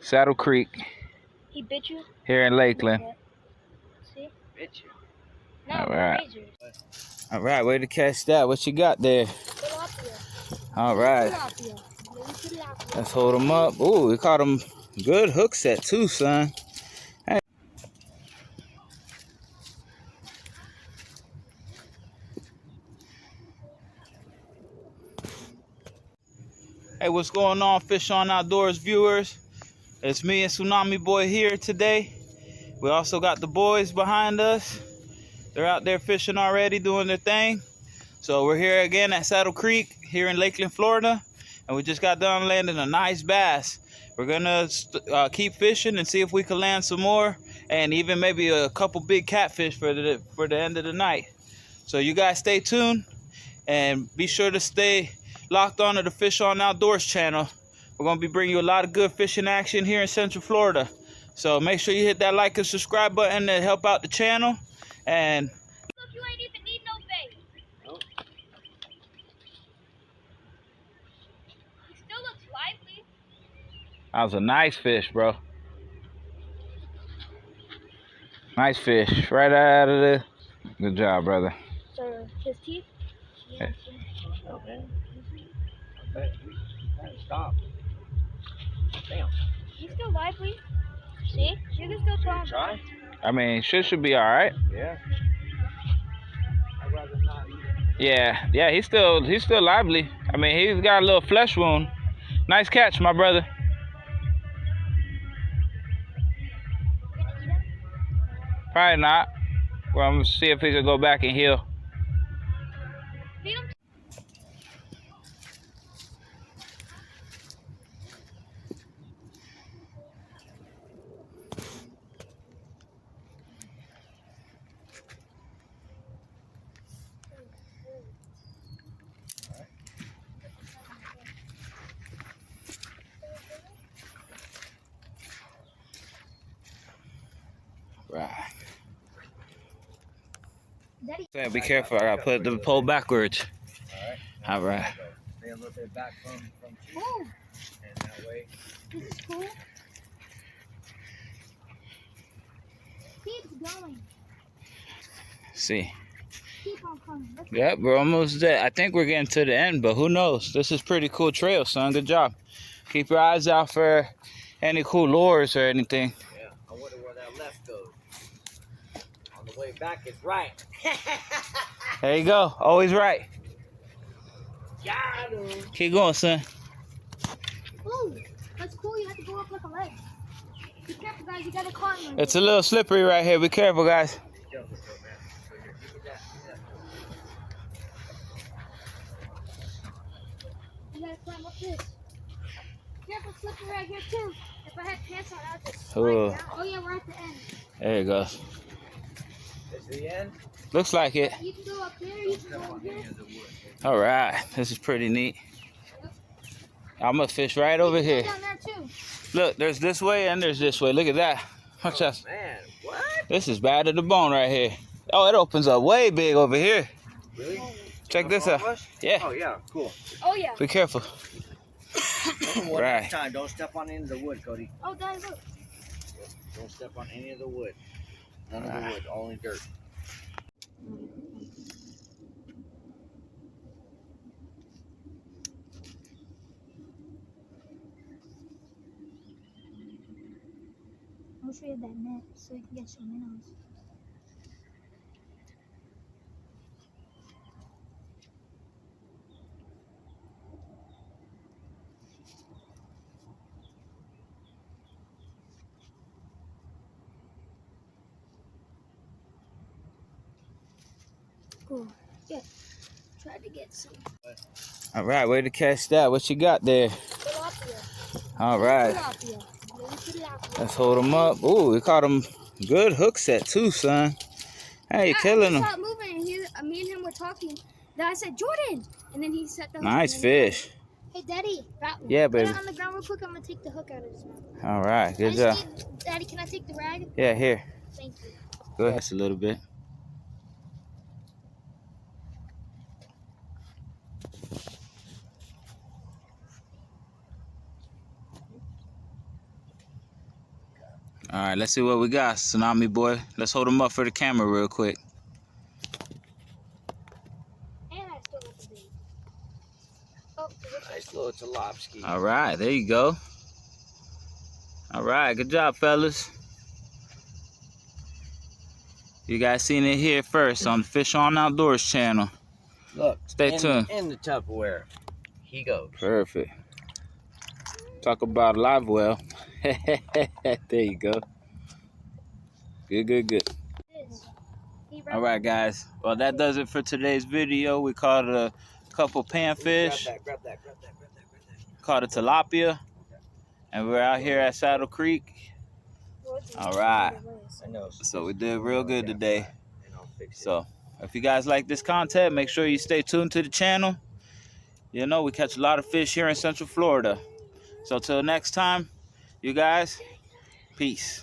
Saddle Creek. He bit you? Here in Lakeland. See? Bit you. No, All right. razors. All right, way to catch that. What you got there? Tilapia. All right. Tilapia. Baby tilapia. Let's hold them up. Ooh, we caught them good hook set too, son. Hey. Hey, what's going on, Fish On Outdoors viewers? It's me and Tsunami Boy here today. We also got the boys behind us. They're out there fishing already, doing their thing. So we're here again at Saddle Creek here in Lakeland, Florida. And we just got done landing a nice bass. We're gonna keep fishing and see if we can land some more, and even maybe a couple big catfish for the end of the night. So you guys stay tuned and be sure to stay locked on to the Fish On Outdoors channel. We're gonna be bringing you a lot of good fishing action here in Central Florida. So make sure you hit that like and subscribe button to help out the channel. And Look, you ain't even need no bait. Nope. He still looks lively. that was a nice fish, bro. Nice fish, right out of the. Good job, brother. So, his teeth? Yeah. Oh, man. Stop. Damn. He's still lively. See? You can still throw him. Try? I mean, should be all right. Yeah. I'd rather not eat it. Yeah, he's still lively. I mean, he's got a little flesh wound. Nice catch, my brother. You're gonna eat him? Probably not. Well, I'm gonna see if he can go back and heal. Feed him. Right. Daddy. So be careful. I gotta put the pole backwards. All right. All right. Stay a little bit back from you. Ooh, And that way. this is cool. Keep going. See. Keep on coming. Let's Yep, we're almost there. I think we're getting to the end, but who knows? This is pretty cool trail, son. Good job. Keep your eyes out for any cool lures or anything. Yeah. I wonder where that left goes. On the way back, it's right. There you go. Always right. Got him. Keep going, son. Ooh, that's cool. You have to go up like a leg. Be careful, guys. You got a caught in It's a little slippery right here. Be careful, guys. Careful, man. So here, give me that. You gotta climb up this. Careful, slippery right here too. If I had pants on, I'd just slide Ooh. down. Oh yeah, we're at the end. There it goes. It's the end. Looks like it. You can go up there. You can go up here. All right. This is pretty neat. I'm gonna fish right over You can here. go down there too. Look, there's this way and there's this way. Look at that. Watch Oh, that. man, what? This is bad to the bone right here. Oh, it opens up way big over here. Really? Check this out. Yeah. Oh, yeah, cool. Oh yeah. Be careful. One Right. at a time. Don't step on any of the wood, Cody. Oh, Daddy, look. Don't step on any of the wood. None of the Right. wood, only dirt. I wish we had that net so we can get some minnows. Cool. Yeah. Tried to get some All right, way to catch that. What you got there? tilapia. All right. Tilapia. Baby tilapia. Let's hold them up. Ooh, we caught them good hook set too, son. Hey, you're killing He them. stopped moving, and me and him were talking. Then I said, Jordan! And then he set the hook. Nice and then he fish. Hey, Daddy. That one. Yeah, Put baby. it on the ground real quick. I'm going to take the hook out of his mouth. All right, good I job. just need- Daddy, can I take the rag? Yeah, here. Thank you. Go ahead. Just a little bit. All right, let's see what we got, Tsunami Boy. Let's hold him up for the camera real quick. And I still got the bait. Oh, Nice little Tilapsky. All right, there you go. All right, good job, fellas. You guys seen it here first on the Fish On Outdoors channel. Look, Stay tuned. In the Tupperware, he goes. Perfect. Talk about live well. There you go. Good, good, good. this. All right, guys. Well, that does it for today's video. We caught a couple panfish, Grab that. caught a tilapia, and we're out here at Saddle Creek. All right. I know. So we did real good today. So if you guys like this content, make sure you stay tuned to the channel. You know, we catch a lot of fish here in Central Florida. So till next time, you guys, peace.